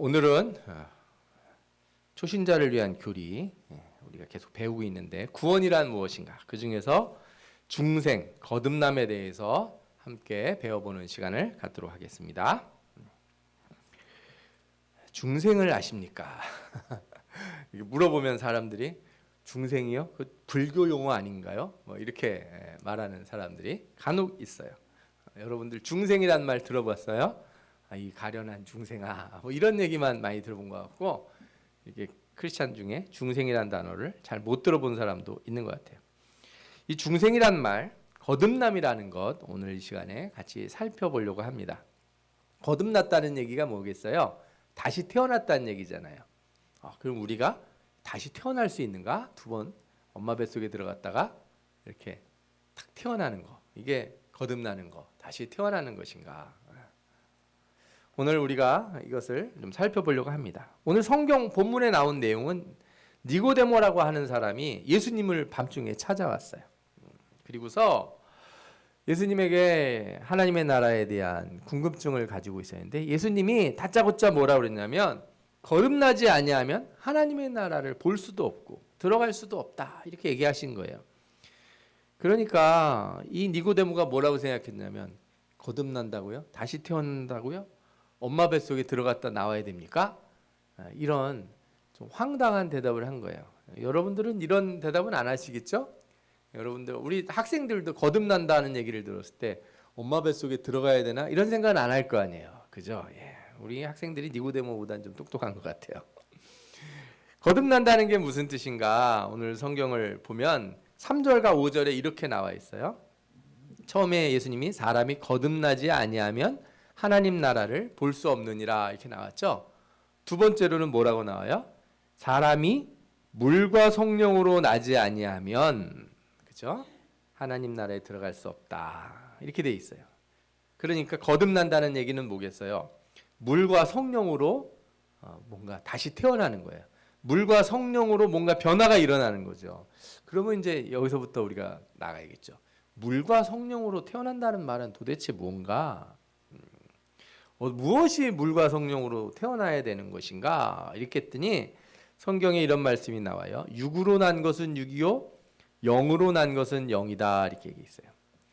오늘은 초신자를 위한 교리 우리가 계속 배우고 있는데 구원이란 무엇인가? 그 중에서 중생, 거듭남에 대해서 함께 배워보는 시간을 갖도록 하겠습니다. 중생을 아십니까? 물어보면 사람들이 중생이요? 그 불교 용어 아닌가요? 뭐 이렇게 말하는 사람들이 간혹 있어요. 여러분들 중생이란 말 들어봤어요? 이 가련한 중생아, 뭐 이런 얘기만 많이 들어본 것 같고, 이게 크리스찬 중에 중생이란 단어를 잘 못 들어본 사람도 있는 것 같아요. 이 중생이란 말, 거듭남이라는 것, 오늘 이 시간에 같이 살펴보려고 합니다. 거듭났다는 얘기가 뭐겠어요? 다시 태어났다는 얘기잖아요. 그럼 우리가 다시 태어날 수 있는가? 두 번 엄마 뱃속에 들어갔다가 이렇게 탁 태어나는 거, 이게 거듭나는 거, 다시 태어나는 것인가? 오늘 우리가 이것을 좀 살펴보려고 합니다. 오늘 성경 본문에 나온 내용은 니고데모라고 하는 사람이 예수님을 밤중에 찾아왔어요. 그리고서 예수님에게 하나님의 나라에 대한 궁금증을 가지고 있었는데, 예수님이 다짜고짜 뭐라고 그랬냐면 거듭나지 아니하면 하나님의 나라를 볼 수도 없고 들어갈 수도 없다, 이렇게 얘기하신 거예요. 그러니까 이 니고데모가 뭐라고 생각했냐면, 거듭난다고요? 다시 태어난다고요? 엄마 뱃속에 들어갔다 나와야 됩니까? 이런 좀 황당한 대답을 한 거예요. 여러분들은 이런 대답은 안 하시겠죠? 여러분들, 우리 학생들도 거듭난다는 얘기를 들었을 때 엄마 뱃속에 들어가야 되나? 이런 생각은 안 할 거 아니에요. 그죠? 예. 우리 학생들이 니고데모보다는 좀 똑똑한 것 같아요. 거듭난다는 게 무슨 뜻인가? 오늘 성경을 보면 3절과 5절에 이렇게 나와 있어요. 처음에 예수님이 사람이 거듭나지 아니하면 하나님 나라를 볼 수 없느니라, 이렇게 나왔죠. 두 번째로는 뭐라고 나와요? 사람이 물과 성령으로 나지 아니하면, 그죠? 하나님 나라에 들어갈 수 없다, 이렇게 돼 있어요. 그러니까 거듭난다는 얘기는 뭐겠어요? 물과 성령으로 뭔가 다시 태어나는 거예요. 물과 성령으로 뭔가 변화가 일어나는 거죠. 그러면 이제 여기서부터 우리가 나가야겠죠. 물과 성령으로 태어난다는 말은 도대체 뭔가? 무엇이 물과 성령으로 태어나야 되는 것인가? 이렇게 했더니 성경에 이런 말씀이 나와요. 육으로 난 것은 육이요, 영으로 난 것은 영이다, 이렇게 얘기했어요.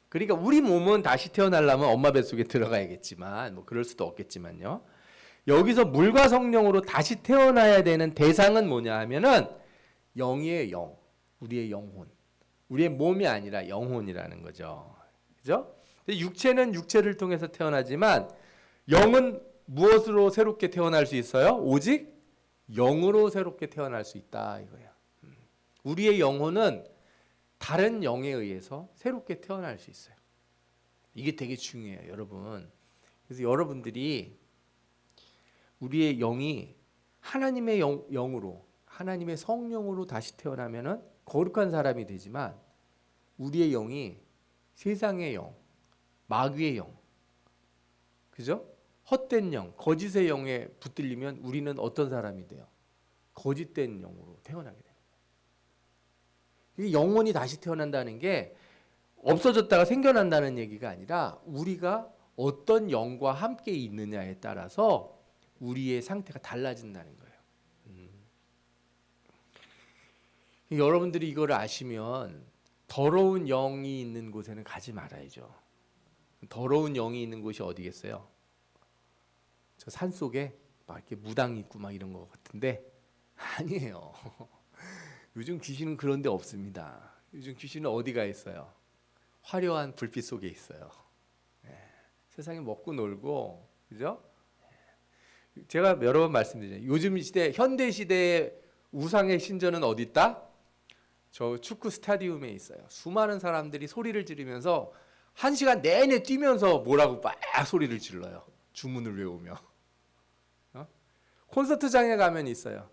그러니까 우리 몸은 다시 태어나려면 엄마 뱃속에 들어가야겠지만, 뭐 그럴 수도 없겠지만요. 여기서 물과 성령으로 다시 태어나야 되는 대상은 뭐냐 하면은 영이에요, 영. 우리의 영혼. 우리의 몸이 아니라 영혼이라는 거죠. 그죠? 육체는 육체를 통해서 태어나지만 영은 무엇으로 새롭게 태어날 수 있어요? 오직 영으로 새롭게 태어날 수 있다, 이거예요. 우리의 영혼은 다른 영에 의해서 새롭게 태어날 수 있어요. 이게 되게 중요해요, 여러분. 그래서 여러분들이 우리의 영이 하나님의 영으로, 하나님의 성령으로 다시 태어나면은 거룩한 사람이 되지만, 우리의 영이 세상의 영, 마귀의 영, 그죠? 헛된 영, 거짓의 영에 붙들리면 우리는 어떤 사람이 돼요? 거짓된 영으로 태어나게 됩니다. 이 영혼이 다시 태어난다는 게 없어졌다가 생겨난다는 얘기가 아니라, 우리가 어떤 영과 함께 있느냐에 따라서 우리의 상태가 달라진다는 거예요. 여러분들이 이걸 아시면 더러운 영이 있는 곳에는 가지 말아야죠. 더러운 영이 있는 곳이 어디겠어요? 저 산 속에 막 이렇게 무당이 있고 막 이런 것 같은데, 아니에요. 요즘 귀신은 그런 데 없습니다. 요즘 귀신은 어디가 있어요? 화려한 불빛 속에 있어요. 세상에 먹고 놀고, 그죠? 제가 여러 번 말씀드리잖아요. 요즘 시대, 현대 시대의 우상의 신전은 어디 있다? 저 축구 스타디움에 있어요. 수많은 사람들이 소리를 지르면서 1시간 내내 뛰면서 뭐라고 막 소리를 질러요. 주문을 외우며. 콘서트장에 가면 있어요.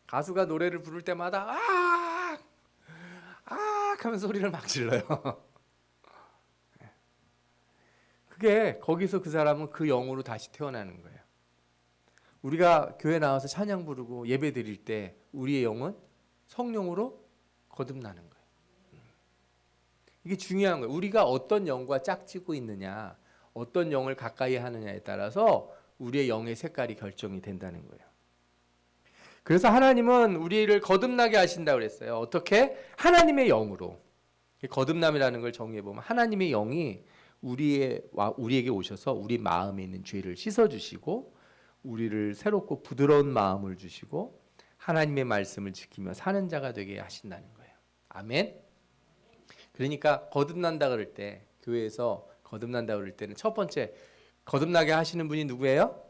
가수가 노래를 부를 때마다 아 하면서 소리를 막 질러요. 그게 거기서 그 사람은 그 영으로 다시 태어나는 거예요. 우리가 교회 나와서 찬양 부르고 예배 드릴 때 우리의 영은 성령으로 거듭나는 거예요. 이게 중요한 거예요. 우리가 어떤 영과 짝지고 있느냐, 어떤 영을 가까이 하느냐에 따라서 우리의 영의 색깔이 결정이 된다는 거예요. 그래서 하나님은 우리를 거듭나게 하신다고 그랬어요. 어떻게? 하나님의 영으로. 거듭남이라는 걸 정의해 보면 하나님의 영이 우리에게 오셔서 우리 마음에 있는 죄를 씻어 주시고 우리를 새롭고 부드러운 마음을 주시고 하나님의 말씀을 지키며 사는 자가 되게 하신다는 거예요. 아멘. 그러니까 거듭난다 그럴 때 교회에서 거듭난다 그럴 때는 첫 번째 거듭나게 하시는 분이 누구예요?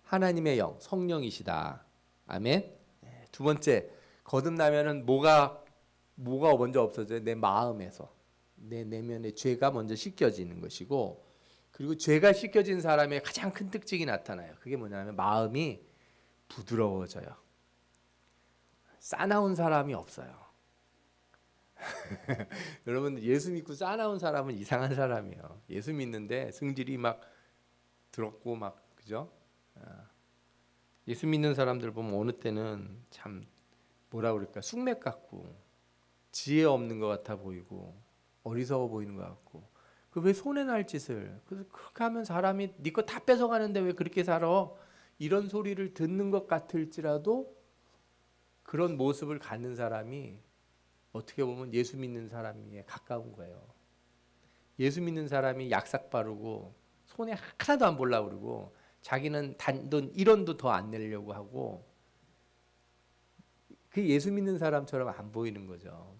하나님의 영, 성령이시다. 아멘. 두 번째 거듭나면은 뭐가 먼저 없어져요? 내 마음에서 내 내면의 죄가 먼저 씻겨지는 것이고 그리고 죄가 씻겨진 사람의 가장 큰 특징이 나타나요. 그게 뭐냐면 마음이 부드러워져요. 싸나운 사람이 없어요. 여러분 예수 믿고 싸나운 사람은 이상한 사람이에요. 예수 믿는데 성질이 막 더럽고 막 그죠? 예수 믿는 사람들 보면 어느 때는 참 뭐라 그럴까 쑥맥 같고 지혜 없는 것 같아 보이고 어리석어 보이는 것 같고 그 왜 손해 날 짓을 그래서 그렇게 하면 사람이 네 거 다 뺏어가는데 왜 그렇게 살아? 이런 소리를 듣는 것 같을지라도 그런 모습을 갖는 사람이 어떻게 보면 예수 믿는 사람에 가까운 거예요. 예수 믿는 사람이 약삭 바르고 손에 하나도 안 보려고 그러고 자기는 단돈 1원도 더 안 내려고 하고 그 예수 믿는 사람처럼 안 보이는 거죠.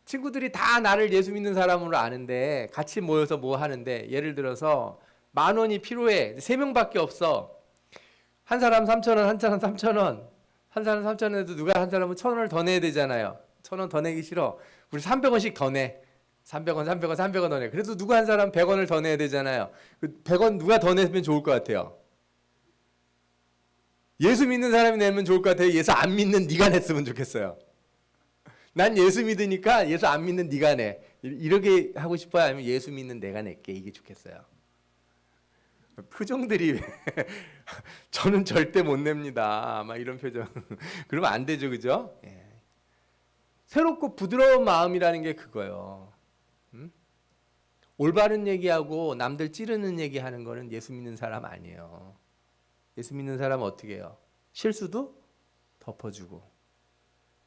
친구들이 다 나를 예수 믿는 사람으로 아는데 같이 모여서 뭐 하는데 예를 들어서 10,000원이 필요해. 3명밖에 없어. 한 사람 3,000원, 한 사람 3,000원. 한 사람 3,000원에도 누가 한 사람은 1,000원을 더 내야 되잖아요. 1,000원 더 내기 싫어. 우리 300원씩 더 내. 300원, 300원, 300원 더 내. 그래도 누가 한 사람 100원을 더 내야 되잖아요. 그 100원 누가 더 내면 좋을 것 같아요? 예수 믿는 사람이 내면 좋을 것 같아요? 예수 안 믿는 네가 냈으면 좋겠어요. 난 예수 믿으니까 예수 안 믿는 네가 내. 이렇게 하고 싶어요? 아니면 예수 믿는 내가 낼게. 이게 좋겠어요. 표정들이 저는 절대 못 냅니다. 막 이런 표정. 그러면 안 되죠. 그죠? 예. 새롭고 부드러운 마음이라는 게 그거예요. 올바른 얘기하고 남들 찌르는 얘기하는 거는 예수 믿는 사람 아니에요. 예수 믿는 사람은 어떻게 해요? 실수도 덮어주고.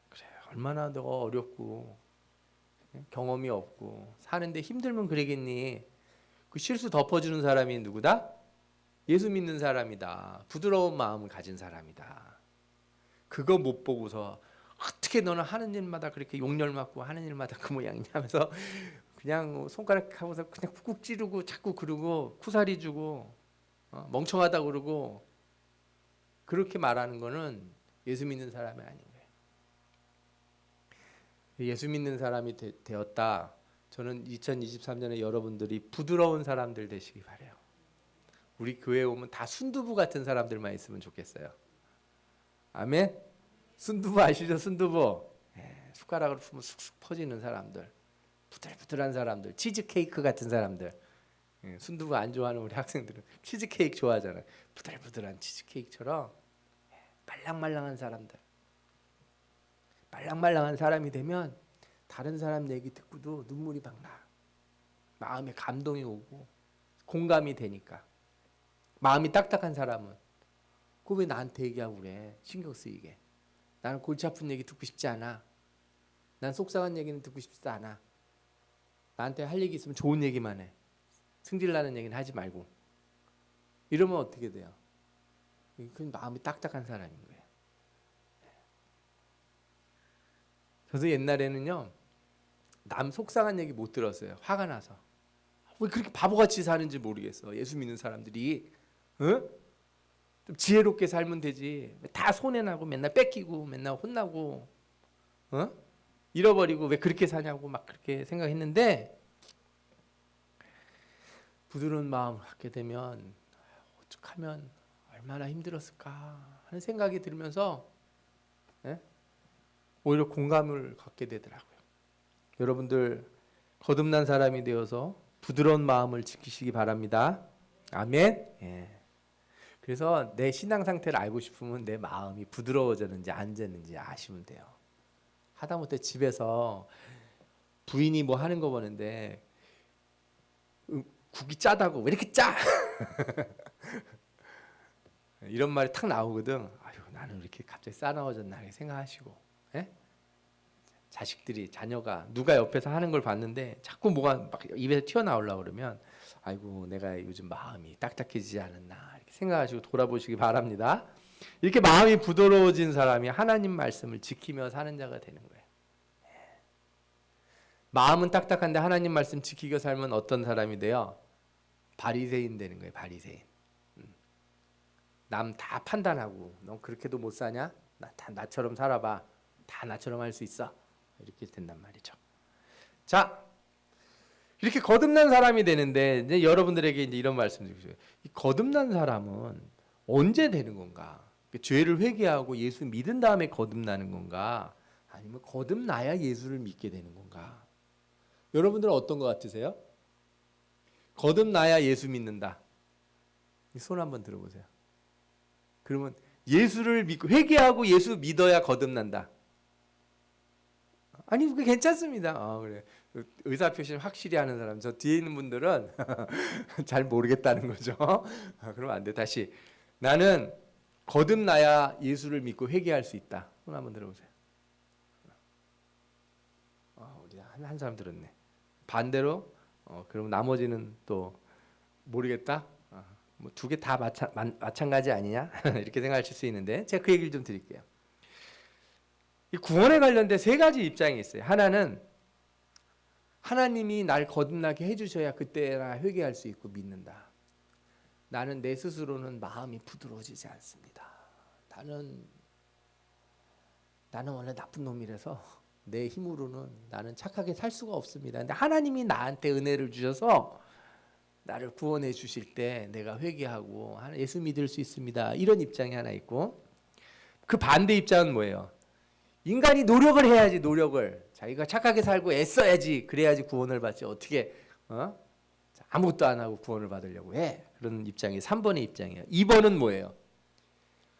그래, 얼마나 더 어렵고 경험이 없고 사는데 힘들면 그러겠니? 그 실수 덮어주는 사람이 누구다? 예수 믿는 사람이다. 부드러운 마음을 가진 사람이다. 그거 못 보고서 어떻게 너는 하는 일마다 그렇게 용렬 맞고 하는 일마다 그 모양이냐 하면서 그냥 손가락 하고서 그냥 쿡쿡 찌르고 자꾸 그러고 쿠사리 주고 멍청하다 그러고 그렇게 말하는 거는 예수 믿는 사람이 아닌 거예요. 예수 믿는 사람이 되었다. 저는 2023년에 여러분들이 부드러운 사람들 되시기 바라요. 우리 교회에 오면 다 순두부 같은 사람들만 있으면 좋겠어요. 아멘? 순두부 아시죠? 순두부. 숟가락으로 풀면 쑥쑥 퍼지는 사람들. 부들부들한 사람들. 치즈케이크 같은 사람들. 순두부 안 좋아하는 우리 학생들은 치즈케이크 좋아하잖아요. 부들부들한 치즈케이크처럼 말랑말랑한 사람들. 말랑말랑한 사람이 되면 다른 사람 얘기 듣고도 눈물이 막 나. 마음에 감동이 오고 공감이 되니까. 마음이 딱딱한 사람은 그거 왜 나한테 얘기하고 그래? 신경 쓰이게. 나는 골치 아픈 얘기 듣고 싶지 않아. 난 속상한 얘기는 듣고 싶지 않아. 나한테 할 얘기 있으면 좋은 얘기만 해. 승질나는 얘기는 하지 말고. 이러면 어떻게 돼요? 그건 마음이 딱딱한 사람인 거예요. 저도 옛날에는요. 남 속상한 얘기 못 들었어요. 화가 나서. 왜 그렇게 바보같이 사는지 모르겠어. 예수 믿는 사람들이. 좀 지혜롭게 살면 되지. 다 손해나고 맨날 뺏기고 맨날 혼나고 잃어버리고 왜 그렇게 사냐고 막 그렇게 생각했는데 부드러운 마음을 갖게 되면 어떡하면 얼마나 힘들었을까 하는 생각이 들면서 오히려 공감을 갖게 되더라고요. 여러분들 거듭난 사람이 되어서 부드러운 마음을 지키시기 바랍니다. 아멘. 예. 그래서 내 신앙 상태를 알고 싶으면 내 마음이 부드러워졌는지 안 됐는지 아시면 돼요. 하다못해 집에서 부인이 뭐 하는 거 보는데 국이 짜다고 왜 이렇게 짜? 이런 말이 탁 나오거든. 아유, 나는 왜 이렇게 갑자기 싸나워졌나 이렇게 생각하시고, 예? 자식들이 자녀가 누가 옆에서 하는 걸 봤는데 자꾸 뭐가 막 입에서 튀어나오려고 그러면 아이고 내가 요즘 마음이 딱딱해지지 않았나 이렇게 생각하시고 돌아보시기 바랍니다. 이렇게 마음이 부드러워진 사람이 하나님 말씀을 지키며 사는 자가 되는 거예요. 마음은 딱딱한데 하나님 말씀 지키며 살면 어떤 사람이 돼요? 바리새인 되는 거예요. 바리새인. 남 다 판단하고 넌 그렇게도 못 사냐? 나처럼 살아봐. 다 나처럼 할 수 있어. 이렇게 된단 말이죠. 자, 이렇게 거듭난 사람이 되는데 이제 여러분들에게 이제 이런 말씀드리고요. 이 거듭난 사람은 언제 되는 건가? 죄를 회개하고 예수 믿은 다음에 거듭나는 건가? 아니면 거듭나야 예수를 믿게 되는 건가? 여러분들은 어떤 것 같으세요? 거듭나야 예수 믿는다. 손 한번 들어보세요. 그러면 예수를 믿고 회개하고 예수 믿어야 거듭난다. 아니 그게 괜찮습니다. 그래. 의사 표시를 확실히 하는 사람. 저 뒤에 있는 분들은 잘 모르겠다는 거죠. 그러면 안 돼. 다시 나는 거듭나야 예수를 믿고 회개할 수 있다. 손 한번 들어보세요. 우리 한 사람 들었네. 반대로 그럼 나머지는 또 모르겠다. 뭐 두 개 다 마찬가지 아니냐 이렇게 생각하실 수 있는데 제가 그 얘기를 좀 드릴게요. 이 구원에 관련된 세 가지 입장이 있어요. 하나는 하나님이 날 거듭나게 해주셔야 그때나 회개할 수 있고 믿는다. 나는 내 스스로는 마음이 부드러워지지 않습니다. 나는 원래 나쁜 놈이라서 내 힘으로는 나는 착하게 살 수가 없습니다. 근데 하나님이 나한테 은혜를 주셔서 나를 구원해 주실 때 내가 회개하고 예수 믿을 수 있습니다. 이런 입장이 하나 있고, 그 반대 입장은 뭐예요? 인간이 노력을 해야지. 노력을 자기가 착하게 살고 애써야지. 그래야지 구원을 받지. 어떻게 아무것도 안 하고 구원을 받으려고 해. 그런 입장이 3번의 입장이에요. 2번은 뭐예요?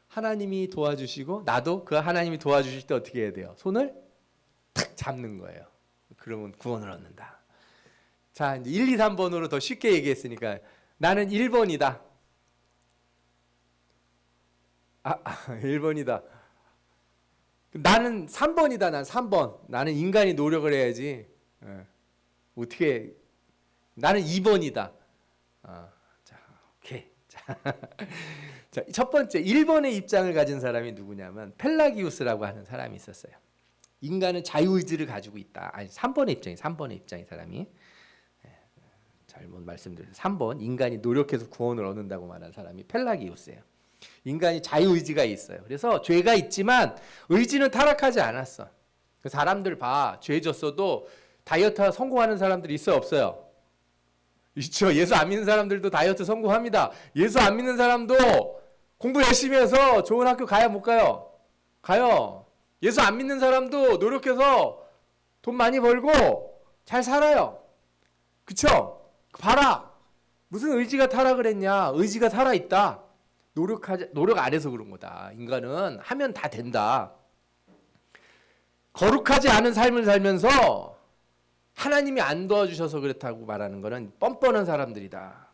하나님이 도와주시고 나도 그 하나님이 도와주실 때 어떻게 해야 돼요? 손을 탁 잡는 거예요. 그러면 구원을 얻는다. 자, 이제 1, 2, 3번으로 더 쉽게 얘기했으니까 나는 1번이다. 1번이다. 나는 3번이다. 난 3번. 나는 인간이 노력을 해야지. 어떻게? 나는 2번이다. 자, 오케이. 자, 첫 번째 1번의 입장을 가진 사람이 누구냐면 펠라기우스라고 하는 사람이 있었어요. 인간은 자유의지를 가지고 있다. 아니 3번의 입장이 3번의 입장의 사람이 잘못 말씀드렸어요. 3번 인간이 노력해서 구원을 얻는다고 말한 사람이 펠라기우스예요. 인간이 자유의지가 있어요. 그래서 죄가 있지만 의지는 타락하지 않았어. 사람들 봐. 죄 졌어도 다이어트 성공하는 사람들이 있어요, 없어요? 있죠. 예수 안 믿는 사람들도 다이어트 성공합니다. 예수 안 믿는 사람도 공부 열심히 해서 좋은 학교 가야 못 가요? 가요. 예수 안 믿는 사람도 노력해서 돈 많이 벌고 잘 살아요. 그쵸? 봐라. 무슨 의지가 타락을 했냐? 의지가 살아있다. 노력 안 해서 그런 거다. 인간은 하면 다 된다. 거룩하지 않은 삶을 살면서 하나님이 안 도와주셔서 그렇다고 말하는 거는 뻔뻔한 사람들이다.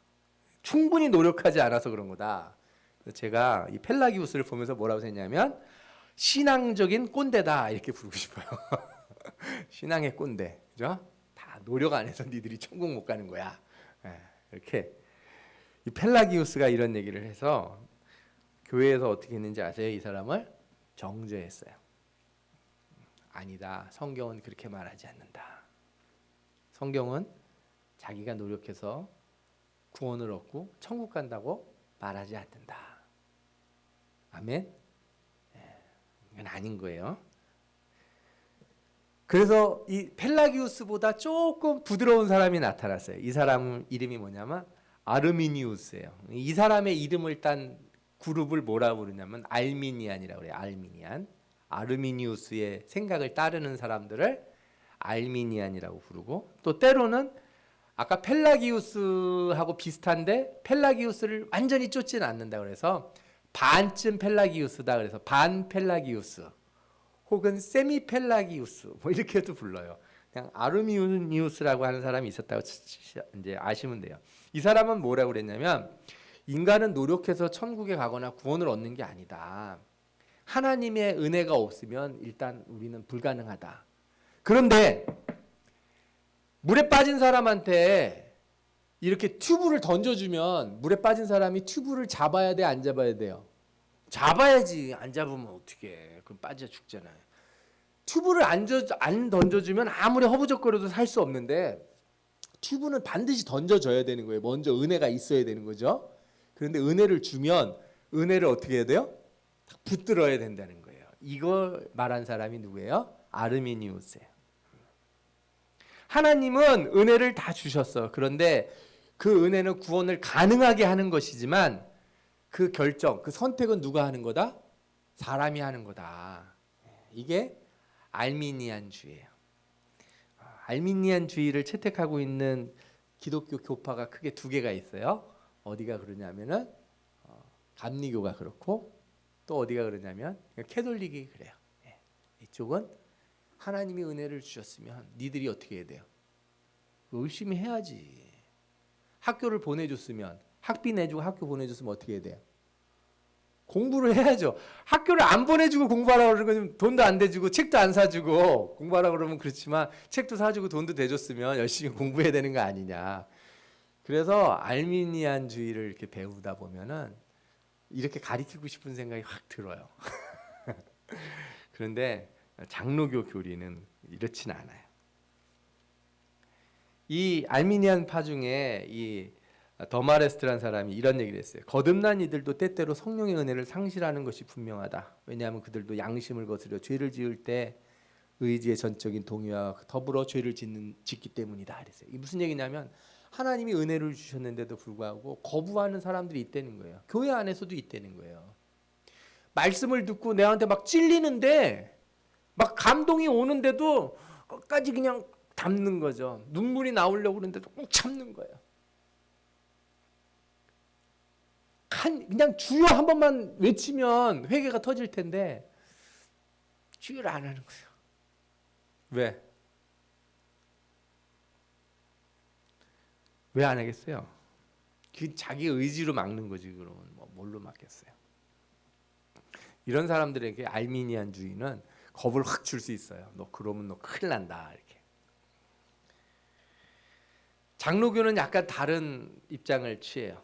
충분히 노력하지 않아서 그런 거다. 그래서 제가 이 펠라기우스를 보면서 뭐라고 했냐면 신앙적인 꼰대다 이렇게 부르고 싶어요. 신앙의 꼰대, 그죠? 다 노력 안 해서 니들이 천국 못 가는 거야. 이렇게 이 펠라기우스가 이런 얘기를 해서 교회에서 어떻게 했는지 아세요? 이 사람을 정죄했어요. 아니다. 성경은 그렇게 말하지 않는다. 성경은 자기가 노력해서 구원을 얻고 천국 간다고 말하지 않는다. 아멘? 이건 아닌 거예요. 그래서 이 펠라기우스보다 조금 부드러운 사람이 나타났어요. 이 사람 이름이 뭐냐면 아르미니우스예요. 이 사람의 이름을 딴 그룹을 뭐라 부르냐면 알미니안이라고 그래요. 알미니안. 아르미니우스의 생각을 따르는 사람들을 알미니안이라고 부르고, 또 때로는 아까 펠라기우스하고 비슷한데 펠라기우스를 완전히 쫓지는 않는다 그래서 반쯤 펠라기우스다 그래서 반 펠라기우스 혹은 세미 펠라기우스 뭐 이렇게도 불러요. 그냥 아르미니우스라고 하는 사람이 있었다고 이제 아시면 돼요. 이 사람은 뭐라고 그랬냐면 인간은 노력해서 천국에 가거나 구원을 얻는 게 아니다. 하나님의 은혜가 없으면 일단 우리는 불가능하다. 그런데 물에 빠진 사람한테 이렇게 튜브를 던져주면 물에 빠진 사람이 튜브를 잡아야 돼, 안 잡아야 돼요? 잡아야지. 안 잡으면 어떡해. 그럼 빠져 죽잖아요. 튜브를 안 던져주면 아무리 허부적거려도 살 수 없는데 튜브는 반드시 던져줘야 되는 거예요. 먼저 은혜가 있어야 되는 거죠. 그런데 은혜를 주면 은혜를 어떻게 해야 돼요? 붙들어야 된다는 거예요. 이걸 말한 사람이 누구예요? 아르미니우스예요. 하나님은 은혜를 다 주셨어. 그런데 그 은혜는 구원을 가능하게 하는 것이지만 그 결정, 그 선택은 누가 하는 거다? 사람이 하는 거다. 이게 알미니안주의예요. 알미니안주의를 채택하고 있는 기독교 교파가 크게 두 개가 있어요. 어디가 그러냐면은 감리교가 그렇고 또 어디가 그러냐면 캐톨릭이 그래요. 이쪽은 하나님이 은혜를 주셨으면 니들이 어떻게 해야 돼요? 열심히 해야지. 학교를 보내줬으면 학비 내주고 학교 보내줬으면 어떻게 해야 돼요? 공부를 해야죠. 학교를 안 보내주고 공부하라고 그러면 돈도 안 대주고 책도 안 사주고 공부하라고 그러면 그렇지만 책도 사주고 돈도 대줬으면 열심히 공부해야 되는 거 아니냐. 그래서 알미니안주의를 이렇게 배우다 보면은 이렇게 가리키고 싶은 생각이 확 들어요. 그런데 장로교 교리는 이렇진 않아요. 이 알미니안파 중에 이 더마레스트라는 사람이 이런 얘기를 했어요. 거듭난 이들도 때때로 성령의 은혜를 상실하는 것이 분명하다. 왜냐하면 그들도 양심을 거스려 죄를 지을 때 의지의 전적인 동의와 더불어 죄를 짓기 때문이다. 그랬어요. 이게 무슨 얘기냐면 하나님이 은혜를 주셨는데도 불구하고 거부하는 사람들이 있다는 거예요. 교회 안에서도 있다는 거예요. 말씀을 듣고 내한테 막 찔리는데 막 감동이 오는데도 끝까지 그냥 담는 거죠. 눈물이 나오려고 그러는데도 꼭 참는 거예요. 그냥 주여 한 번만 외치면 회개가 터질 텐데 주여를 안 하는 거예요. 왜? 왜 안 하겠어요? 그 자기 의지로 막는 거지. 그러면 뭘로 막겠어요? 이런 사람들에게 알미니안주의는 겁을 확 줄 수 있어요. 너 그러면 너 큰일 난다. 이렇게. 장로교는 약간 다른 입장을 취해요.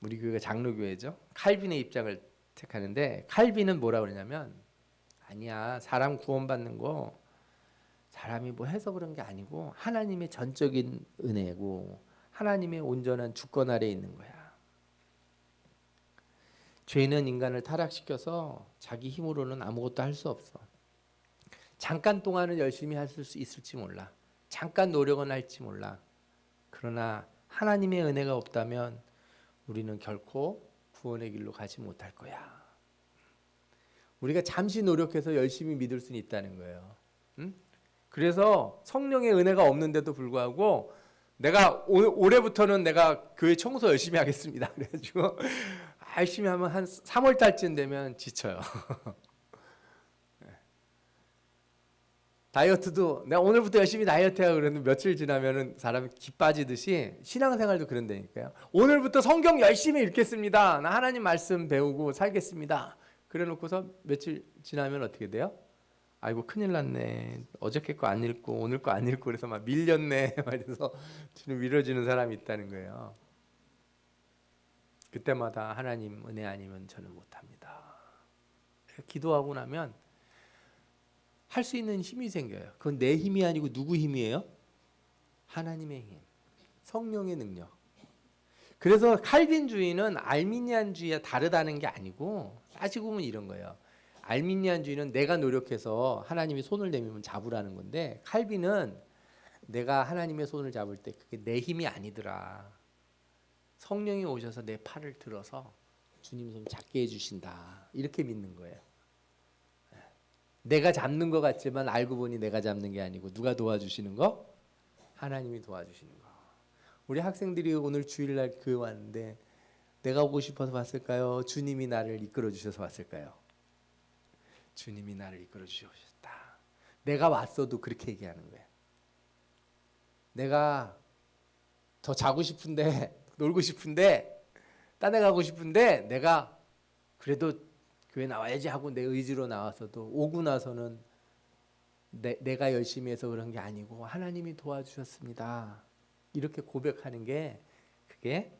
우리 교회가 장로교회죠. 칼빈의 입장을 택하는데 칼빈은 뭐라 그러냐면 아니야. 사람 구원받는 거 사람이 뭐 해서 그런 게 아니고 하나님의 전적인 은혜고 하나님의 온전한 주권 아래에 있는 거야. 죄는 인간을 타락시켜서 자기 힘으로는 아무것도 할 수 없어. 잠깐 동안은 열심히 할 수 있을지 몰라. 잠깐 노력은 할지 몰라. 그러나 하나님의 은혜가 없다면 우리는 결코 구원의 길로 가지 못할 거야. 우리가 잠시 노력해서 열심히 믿을 수는 있다는 거예요. 응? 그래서 성령의 은혜가 없는데도 불구하고 내가 올해부터는 내가 교회 청소 열심히 하겠습니다. 그래가지고 열심히 하면 한 3월 달쯤 되면 지쳐요. 다이어트도 내가 오늘부터 열심히 다이어트하고 그러는데 며칠 지나면은 사람이 기 빠지듯이 신앙생활도 그런다니까요. 오늘부터 성경 열심히 읽겠습니다. 나 하나님 말씀 배우고 살겠습니다. 그래 놓고서 며칠 지나면 어떻게 돼요? 아이고 큰일 났네. 어저께 거 안 읽고 오늘 거 안 읽고 그래서 막 밀렸네. 그래서 뒤로 미뤄지는 사람이 있다는 거예요. 그때마다 하나님 은혜 아니면 저는 못합니다. 기도하고 나면 할 수 있는 힘이 생겨요. 그건 내 힘이 아니고 누구 힘이에요? 하나님의 힘, 성령의 능력. 그래서 칼빈주의는 알미니안주의와 다르다는 게 아니고 따지고 보면 이런 거예요. 알미니안주의는 내가 노력해서 하나님이 손을 내밀면 잡으라는 건데 칼빈은 내가 하나님의 손을 잡을 때 그게 내 힘이 아니더라. 성령이 오셔서 내 팔을 들어서 주님 손 잡게 해주신다. 이렇게 믿는 거예요. 내가 잡는 것 같지만 알고 보니 내가 잡는 게 아니고 누가 도와주시는 거? 하나님이 도와주시는 거. 우리 학생들이 오늘 주일날 교회 왔는데 내가 오고 싶어서 왔을까요? 주님이 나를 이끌어 주셔서 왔을까요? 주님이 나를 이끌어 주셨다. 내가 왔어도 그렇게 얘기하는 거예요. 내가 더 자고 싶은데 놀고 싶은데 딴 데 가고 싶은데 내가 그래도 교회 나와야지 하고 내 의지로 나와서도 오고 나서는 내가 열심히 해서 그런 게 아니고 하나님이 도와주셨습니다. 이렇게 고백하는 게 그게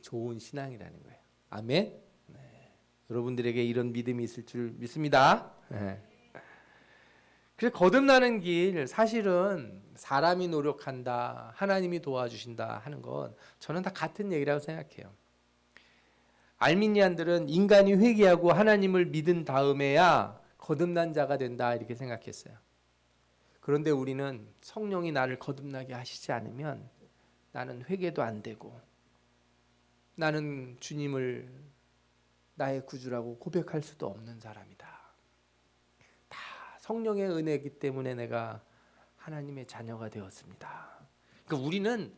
좋은 신앙이라는 거예요. 아멘. 네. 여러분들에게 이런 믿음이 있을 줄 믿습니다. 네. 그래서 거듭나는 길 사실은 사람이 노력한다, 하나님이 도와주신다 하는 건 저는 다 같은 얘기라고 생각해요. 알미니안들은 인간이 회개하고 하나님을 믿은 다음에야 거듭난 자가 된다 이렇게 생각했어요. 그런데 우리는 성령이 나를 거듭나게 하시지 않으면 나는 회개도 안 되고 나는 주님을 나의 구주라고 고백할 수도 없는 사람이다. 다 성령의 은혜이기 때문에 내가 하나님의 자녀가 되었습니다. 그러니까 우리는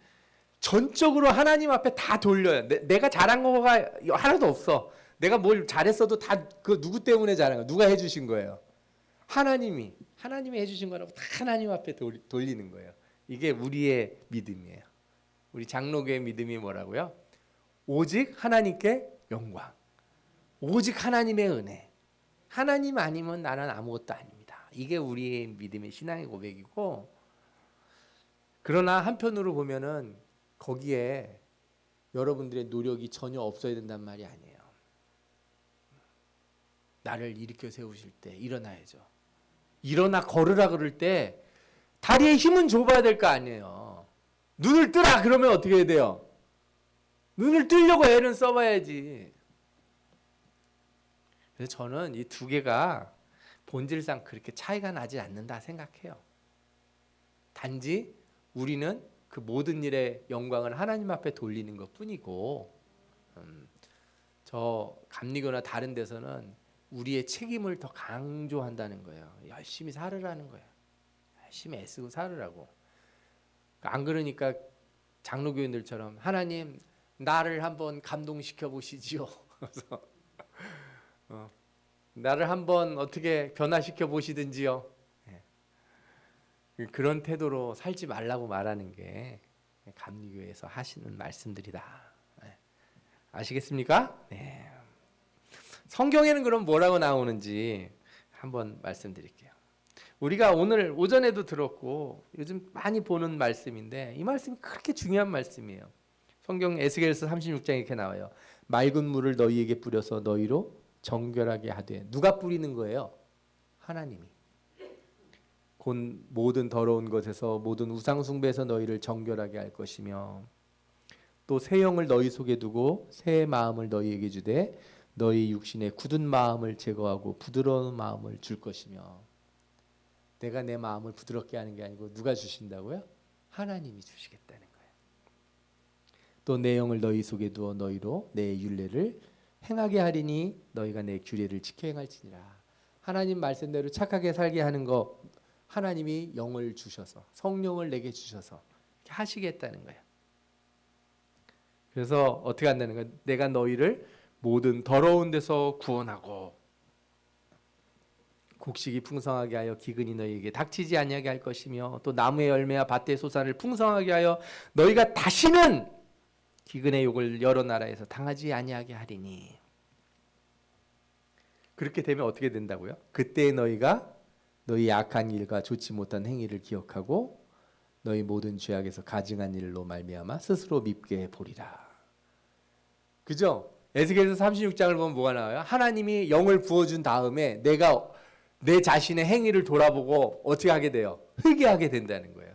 전적으로 하나님 앞에 다 돌려요. 내가 잘한 거가 하나도 없어. 내가 뭘 잘했어도 다 그 누구 때문에 잘한 거야? 누가 해주신 거예요? 하나님이 해주신 거라고 다 하나님 앞에 돌리는 거예요. 이게 우리의 믿음이에요. 우리 장로교의 믿음이 뭐라고요? 오직 하나님께 영광, 오직 하나님의 은혜. 하나님 아니면 나는 아무것도 아닙니다. 이게 우리의 믿음의 신앙의 고백이고, 그러나 한편으로 보면은 거기에 여러분들의 노력이 전혀 없어야 된단 말이 아니에요. 나를 일으켜 세우실 때 일어나야죠. 일어나 걸으라 그럴 때 다리에 힘은 줘봐야 될 거 아니에요. 눈을 뜨라 그러면 어떻게 해야 돼요? 눈을 뜨려고 애는 써봐야지. 그래서 저는 이 두 개가 본질상 그렇게 차이가 나지 않는다 생각해요. 단지 우리는 그 모든 일의 영광을 하나님 앞에 돌리는 것 뿐이고, 저 감리교나 다른 데서는 우리의 책임을 더 강조한다는 거예요. 열심히 살으라는 거예요. 열심히 애쓰고 살으라고. 안 그러니까 장로교인들처럼 하나님 나를 한번 감동시켜 보시지요. 그래서 나를 한번 어떻게 변화시켜 보시든지요. 그런 태도로 살지 말라고 말하는 게 감리교에서 하시는 말씀들이다. 아시겠습니까? 네. 성경에는 그럼 뭐라고 나오는지 한번 말씀드릴게요. 우리가 오늘 오전에도 들었고 요즘 많이 보는 말씀인데 이 말씀이 그렇게 중요한 말씀이에요. 성경 에스겔서 36장에 이렇게 나와요. 맑은 물을 너희에게 뿌려서 너희로 정결하게 하되. 누가 뿌리는 거예요? 하나님이. 곧 모든 더러운 것에서 모든 우상 숭배에서 너희를 정결하게 할 것이며 또 새 영을 너희 속에 두고 새 마음을 너희에게 주되 너희 육신의 굳은 마음을 제거하고 부드러운 마음을 줄 것이며. 내가 내 마음을 부드럽게 하는 게 아니고 누가 주신다고요? 하나님이 주시겠다는 거예요. 또 내 영을 너희 속에 두어 너희로 내 율례를 행하게 하리니 너희가 내 규례를 지켜 행할지니라. 하나님 말씀대로 착하게 살게 하는 거 하나님이 영을 주셔서 성령을 내게 주셔서 하시겠다는 거예요. 그래서 어떻게 한다는 거예요? 내가 너희를 모든 더러운 데서 구원하고 곡식이 풍성하게 하여 기근이 너희에게 닥치지 아니하게 할 것이며 또 나무의 열매와 밭의 소산을 풍성하게 하여 너희가 다시는 기근의 욕을 여러 나라에서 당하지 아니하게 하리니. 그렇게 되면 어떻게 된다고요? 그때 너희가 너희 악한 일과 좋지 못한 행위를 기억하고 너희 모든 죄악에서 가증한 일로 말미암아 스스로 밉게 보리라. 그죠? 에스겔서 36장을 보면 뭐가 나와요? 하나님이 영을 부어준 다음에 내가 내 자신의 행위를 돌아보고 어떻게 하게 돼요? 회개하게 된다는 거예요.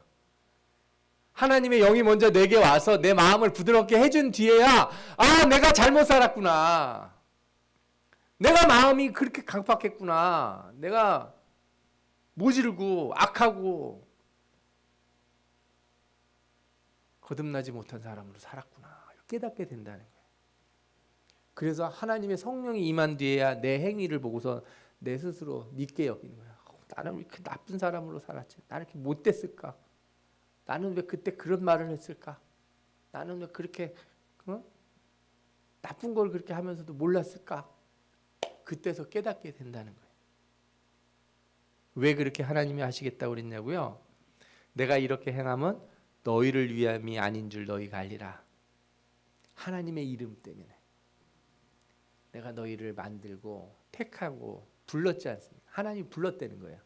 하나님의 영이 먼저 내게 와서 내 마음을 부드럽게 해준 뒤에야 내가 잘못 살았구나. 내가 마음이 그렇게 강팍했구나. 내가 모질고 악하고 거듭나지 못한 사람으로 살았구나. 깨닫게 된다는 거예요. 그래서 하나님의 성령이 임한 뒤에야 내 행위를 보고서 내 스스로 믿게 여기는 거야. 나는 왜 이렇게 나쁜 사람으로 살았지? 나는 이렇게 못됐을까? 나는 왜 그때 그런 말을 했을까? 나는 왜 그렇게 나쁜 걸 그렇게 하면서도 몰랐을까? 그때서 깨닫게 된다는 거예요. 왜 그렇게 하나님이 하시겠다고 그랬냐고요? 내가 이렇게 행하면 너희를 위함이 아닌 줄 너희가 알리라. 하나님의 이름 때문에. 내가 너희를 만들고 택하고 불렀지 않습니까? 하나님이 불렀다는 거예요.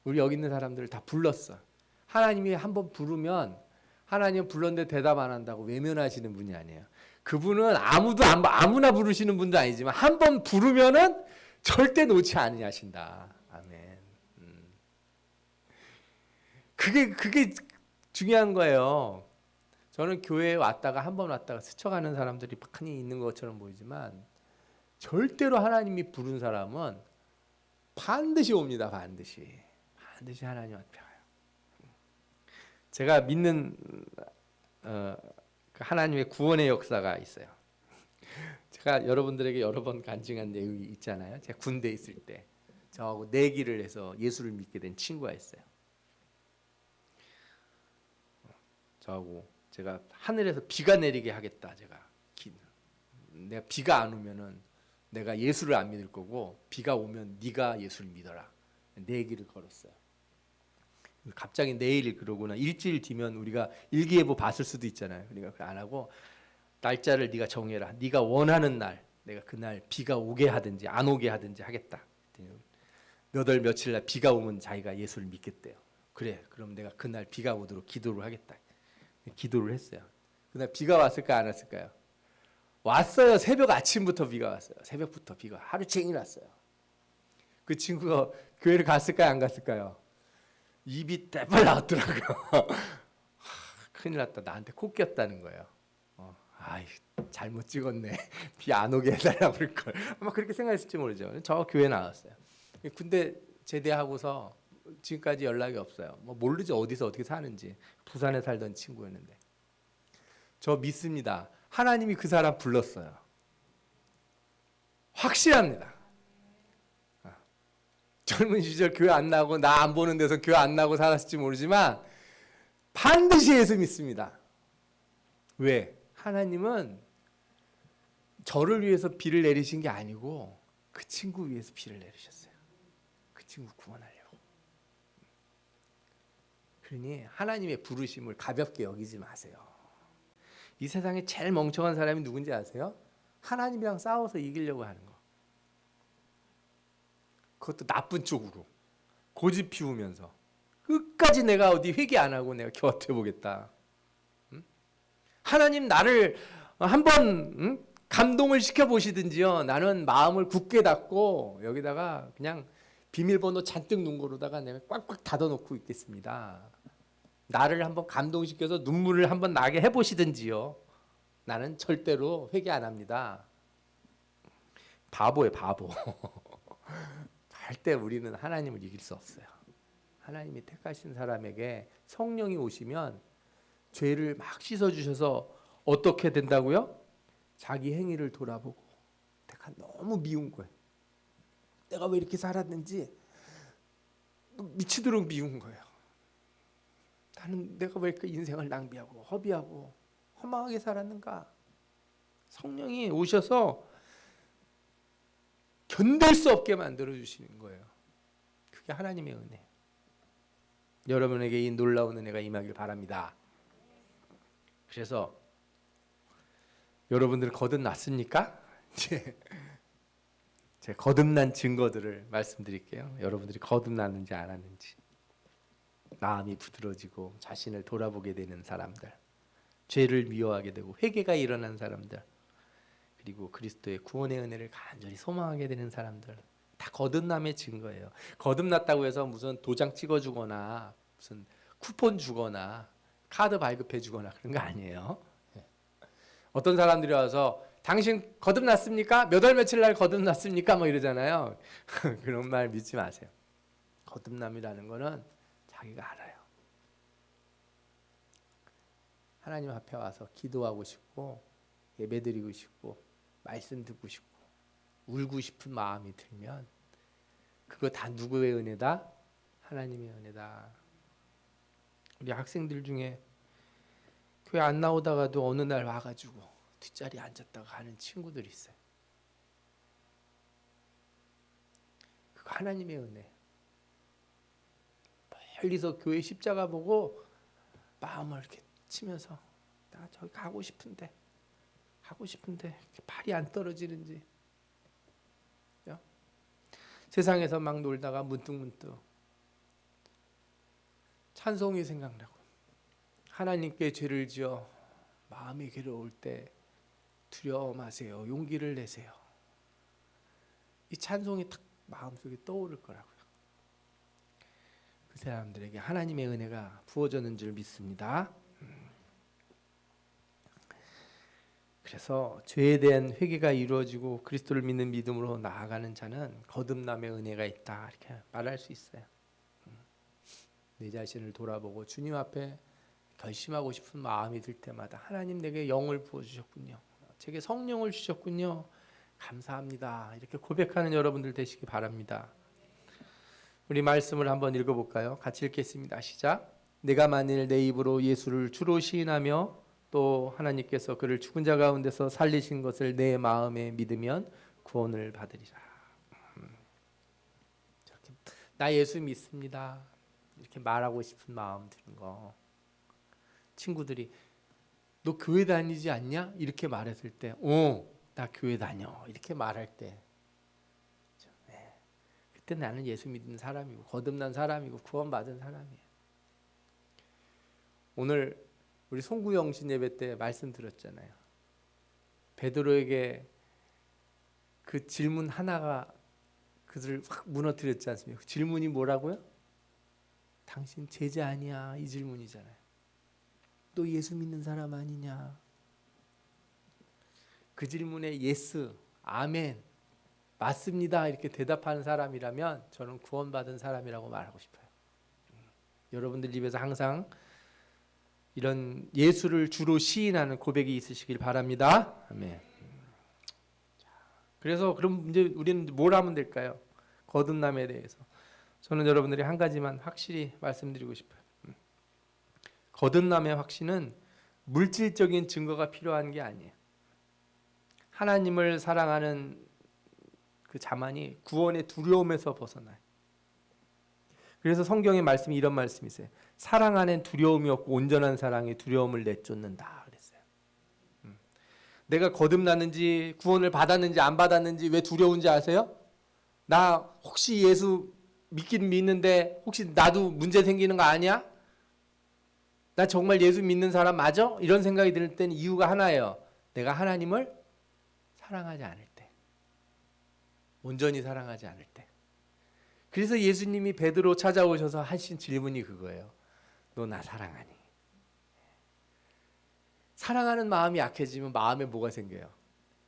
우리 여기 있는 사람들을 다 불렀어. 하나님이 한번 부르면 하나님 불렀는데 대답 안 한다고 외면하시는 분이 아니에요. 그분은 아무나 부르시는 분도 아니지만 한 번 부르면은 절대 놓지 않으신다. 아멘. 그게 중요한 거예요. 저는 교회에 왔다가 한 번 왔다가 스쳐가는 사람들이 많이 있는 것처럼 보이지만 절대로 하나님이 부른 사람은 반드시 옵니다. 반드시 하나님 앞에 와요. 제가 믿는 하나님의 구원의 역사가 있어요. 제가 여러분들에게 여러 번 간증한 내용이 있잖아요. 제가 군대에 있을 때 저하고 내기를 해서 예수를 믿게 된 친구가 있어요. 저하고 제가 하늘에서 비가 내리게 하겠다. 내가 비가 안 오면은 내가 예수를 안 믿을 거고 비가 오면 네가 예수를 믿어라. 내기를 걸었어요. 갑자기 내일 그러고나 일주일 뒤면 우리가 일기예보 봤을 수도 있잖아요. 그러니까 안 하고 날짜를 네가 정해라. 네가 원하는 날 내가 그날 비가 오게 하든지 안 오게 하든지 하겠다. 몇 월 며칠 날 비가 오면 자기가 예수를 믿겠대요. 그래, 그럼 내가 그날 비가 오도록 기도를 하겠다. 기도를 했어요. 그날 비가 왔을까 안 왔을까요? 왔어요. 새벽 아침부터 비가 왔어요. 새벽부터 비가 하루 종일 왔어요. 그 친구가 교회를 갔을까요 안 갔을까요? 입이 떼벌 나왔더라고요. 큰일 났다. 나한테 코 꼈다는 거예요. 아이 잘못 찍었네. 비 안 오게 해달라고 그럴 걸. 아마 그렇게 생각했을지 모르죠. 저 교회 나왔어요. 군대 제대하고서 지금까지 연락이 없어요. 뭐 모르죠. 어디서 어떻게 사는지. 부산에 살던 친구였는데. 저 믿습니다. 하나님이 그 사람 불렀어요. 확실합니다. 젊은 시절 교회 안 나고 나 안 보는 데서 교회 안 나고 살았을지 모르지만 반드시 예수 믿습니다. 왜? 하나님은 저를 위해서 비를 내리신 게 아니고 그 친구 위해서 비를 내리셨어요. 그 친구 구원하려고. 그러니 하나님의 부르심을 가볍게 여기지 마세요. 이 세상에 제일 멍청한 사람이 누군지 아세요? 하나님이랑 싸워서 이기려고 하는 거. 그것도 나쁜 쪽으로 고집 피우면서 끝까지 내가 어디 회개 안 하고 내가 곁에 보겠다. 하나님 나를 한번 감동을 시켜 보시든지요. 나는 마음을 굳게 닫고 여기다가 그냥 비밀번호 잔뜩 눈고로다가 내가 꽉꽉 닫아놓고 있겠습니다. 나를 한번 감동시켜서 눈물을 한번 나게 해보시든지요. 나는 절대로 회개 안 합니다. 바보예요, 바보. 절대 우리는 하나님을 이길 수 없어요. 하나님이 택하신 사람에게 성령이 오시면 죄를 막 씻어주셔서 어떻게 된다고요? 자기 행위를 돌아보고 내가 너무 미운 거예요. 내가 왜 이렇게 살았는지 미치도록 미운 거예요. 나는 내가 왜 이렇게 인생을 낭비하고 허비하고 허망하게 살았는가? 성령이 오셔서 견딜 수 없게 만들어 주시는 거예요. 그게 하나님의 은혜. 여러분에게 이 놀라운 은혜가 임하길 바랍니다. 그래서 여러분들 거듭났습니까? 제 거듭난 증거들을 말씀드릴게요. 여러분들이 거듭났는지 안 왔는지. 마음이 부드러지고 자신을 돌아보게 되는 사람들, 죄를 미워하게 되고 회개가 일어난 사람들, 그리고 그리스도의 구원의 은혜를 간절히 소망하게 되는 사람들, 다 거듭남의 증거예요. 거듭났다고 해서 무슨 도장 찍어주거나 무슨 쿠폰 주거나 카드 발급해 주거나 그런 거 아니에요. 어떤 사람들이 와서 당신 거듭났습니까? 몇 월 며칠 날 거듭났습니까? 뭐 이러잖아요. 그런 말 믿지 마세요. 거듭남이라는 거는 자기가 알아요. 하나님 앞에 와서 기도하고 싶고 예배드리고 싶고 말씀 듣고 싶고 울고 싶은 마음이 들면 그거 다 누구의 은혜다? 하나님의 은혜다. 우리 학생들 중에 교회 안 나오다가도 어느 날 와가지고 뒷자리에 앉았다가 가는 친구들이 있어요. 그거 하나님의 은혜. 멀리서 교회 십자가 보고 마음을 이렇게 치면서 나 저기 가고 싶은데 하고 싶은데 발이 안 떨어지는지. 세상에서 막 놀다가 문득문득 찬송이 생각나고 하나님께 죄를 지어 마음이 괴로울 때 두려워 마세요. 용기를 내세요. 이 찬송이 딱 마음속에 떠오를 거라고요. 그 사람들에게 하나님의 은혜가 부어졌는 줄 믿습니다. 그래서 죄에 대한 회개가 이루어지고 그리스도를 믿는 믿음으로 나아가는 자는 거듭남의 은혜가 있다 이렇게 말할 수 있어요. 내 자신을 돌아보고 주님 앞에 결심하고 싶은 마음이 들 때마다 하나님 내게 영을 부어주셨군요. 제게 성령을 주셨군요. 감사합니다. 이렇게 고백하는 여러분들 되시기 바랍니다. 우리 말씀을 한번 읽어볼까요? 같이 읽겠습니다. 시작. 내가 만일 내 입으로 예수를 주로 시인하며 또 하나님께서 그를 죽은 자 가운데서 살리신 것을 내 마음에 믿으면 구원을 받으리라. 나 예수 믿습니다. 이렇게 말하고 싶은 마음 드는 거. 친구들이 너 교회 다니지 않냐? 이렇게 말했을 때 나 교회 다녀. 이렇게 말할 때 그때 나는 예수 믿는 사람이고 거듭난 사람이고 구원받은 사람이에요. 오늘 우리 송구영신 예배 때 말씀 드렸잖아요. 베드로에게 그 질문 하나가 그들을 확 무너뜨렸지 않습니까? 그 질문이 뭐라고요? 당신 제자 아니야. 이 질문이잖아요. 너 예수 믿는 사람 아니냐? 그 질문에 예스, 아멘, 맞습니다 이렇게 대답하는 사람이라면 저는 구원받은 사람이라고 말하고 싶어요. 여러분들 입에서 항상 이런 예수를 주로 시인하는 고백이 있으시길 바랍니다. 아멘. 그래서 그럼 이제 우리는 뭘 하면 될까요? 거듭남에 대해서 저는 여러분들이 한 가지만 확실히 말씀드리고 싶어요. 거듭남의 확신은 물질적인 증거가 필요한 게 아니에요. 하나님을 사랑하는 그 자만이 구원의 두려움에서 벗어나요. 그래서 성경의 말씀이 이런 말씀이 있어요. 사랑 안엔 두려움이 없고 온전한 사랑이 두려움을 내쫓는다 그랬어요. 내가 거듭났는지 구원을 받았는지 안 받았는지 왜 두려운지 아세요? 나 혹시 예수 믿긴 믿는데 혹시 나도 문제 생기는 거 아니야? 나 정말 예수 믿는 사람 맞아? 이런 생각이 들 때는 이유가 하나예요. 내가 하나님을 사랑하지 않을 때, 온전히 사랑하지 않을 때. 그래서 예수님이 베드로 찾아오셔서 하신 질문이 그거예요. 너 나 사랑하니? 사랑하는 마음이 약해지면 마음에 뭐가 생겨요?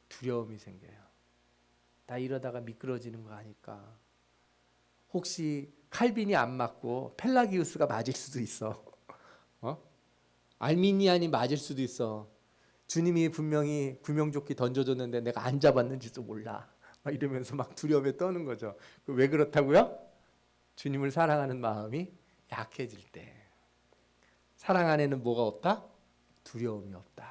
두려움이 생겨요. 나 이러다가 미끄러지는 거 아닐까? 혹시 칼빈이 안 맞고 펠라기우스가 맞을 수도 있어. 알미니안이 맞을 수도 있어. 주님이 분명히 구명조끼 던져줬는데 내가 안 잡았는지도 몰라. 막 이러면서 막 두려움에 떠는 거죠. 왜 그렇다고요? 주님을 사랑하는 마음이 약해질 때. 사랑 안에는 뭐가 없다? 두려움이 없다.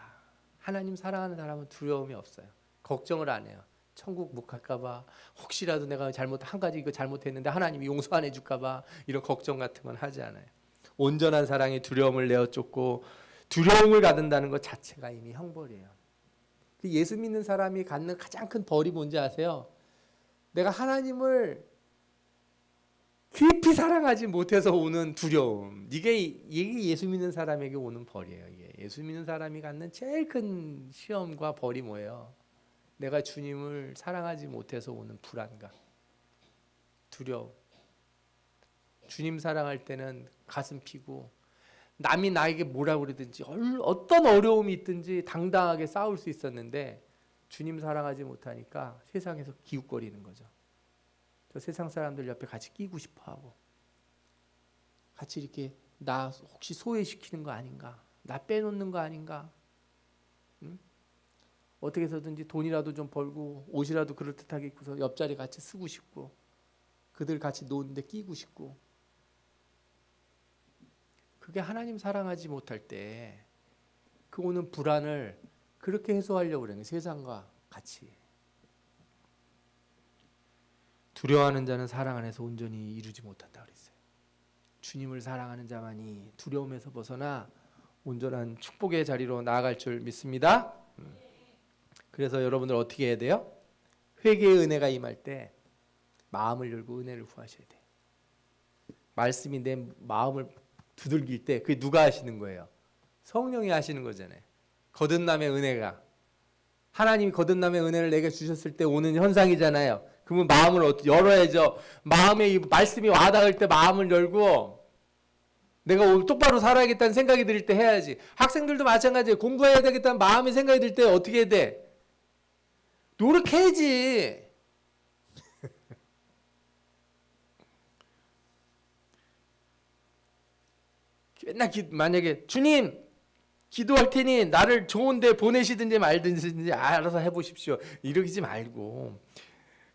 하나님 사랑하는 사람은 두려움이 없어요. 걱정을 안 해요. 천국 못 갈까 봐, 혹시라도 내가 한 가지 이거 잘못했는데 하나님이 용서 안 해줄까 봐 이런 걱정 같은 건 하지 않아요. 온전한 사랑이 두려움을 내어쫓고 두려움을 갖는다는 것 자체가 이미 형벌이에요. 예수 믿는 사람이 갖는 가장 큰 벌이 뭔지 아세요? 내가 하나님을 깊이 사랑하지 못해서 오는 두려움. 이게 예수 믿는 사람에게 오는 벌이에요. 이게 예수 믿는 사람이 갖는 제일 큰 시험과 벌이 뭐예요? 내가 주님을 사랑하지 못해서 오는 불안감, 두려움. 주님 사랑할 때는 가슴 피고 남이 나에게 뭐라 그러든지 어떤 어려움이 있든지 당당하게 싸울 수 있었는데 주님 사랑하지 못하니까 세상에서 기웃거리는 거죠. 저 세상 사람들 옆에 같이 끼고 싶어하고 같이 이렇게 나 혹시 소외시키는 거 아닌가? 나 빼놓는 거 아닌가? 응? 어떻게 해서든지 돈이라도 좀 벌고 옷이라도 그럴듯하게 입고서 옆자리 같이 쓰고 싶고 그들 같이 노는데 끼고 싶고 그게 하나님 사랑하지 못할 때 그 오는 불안을 그렇게 해소하려고 그러는 거예요. 세상과 같이. 두려워하는 자는 사랑 안에서 온전히 이루지 못한다 그랬어요. 주님을 사랑하는 자만이 두려움에서 벗어나 온전한 축복의 자리로 나아갈 줄 믿습니다. 그래서 여러분들 어떻게 해야 돼요? 회개의 은혜가 임할 때 마음을 열고 은혜를 구하셔야 돼. 말씀이 내 마음을 두들길 때 그게 누가 하시는 거예요? 성령이 하시는 거잖아요. 거듭남의 은혜가. 하나님이 거듭남의 은혜를 내게 주셨을 때 오는 현상이잖아요. 그러면 마음을 열어야죠. 마음에 이 말씀이 와닿을 때 마음을 열고 내가 오늘 똑바로 살아야겠다는 생각이 들 때 해야지. 학생들도 마찬가지예요. 공부해야 되겠다는 마음의 생각이 들 때 어떻게 해야 돼? 노력해야지. 맨날 만약에 주님 기도할 테니 나를 좋은 데 보내시든지 말든지 알아서 해보십시오. 이러지 말고.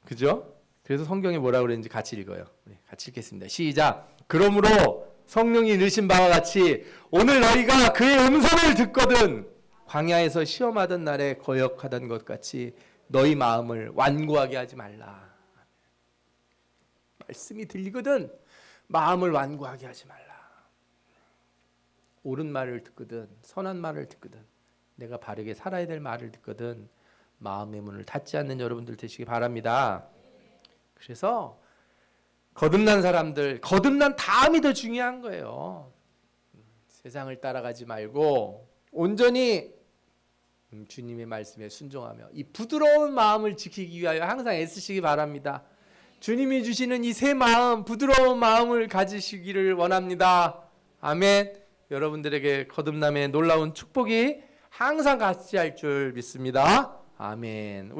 그죠? 그래서 성경에 뭐라고 그랬는지 같이 읽어요. 같이 읽겠습니다. 시작. 그러므로 성령이 이르신 바와 같이 오늘 너희가 그의 음성을 듣거든 광야에서 시험하던 날에 거역하던 것 같이 너희 마음을 완고하게 하지 말라. 말씀이 들리거든 마음을 완고하게 하지 말라. 옳은 말을 듣거든 선한 말을 듣거든 내가 바르게 살아야 될 말을 듣거든 마음의 문을 닫지 않는 여러분들 되시기 바랍니다. 그래서 거듭난 사람들 거듭난 다음이 더 중요한 거예요. 세상을 따라가지 말고 온전히 주님의 말씀에 순종하며 이 부드러운 마음을 지키기 위하여 항상 애쓰시기 바랍니다. 주님이 주시는 이 새 마음 부드러운 마음을 가지시기를 원합니다. 아멘. 여러분들에게 거듭남의 놀라운 축복이 항상 같이 할 줄 믿습니다. 아멘.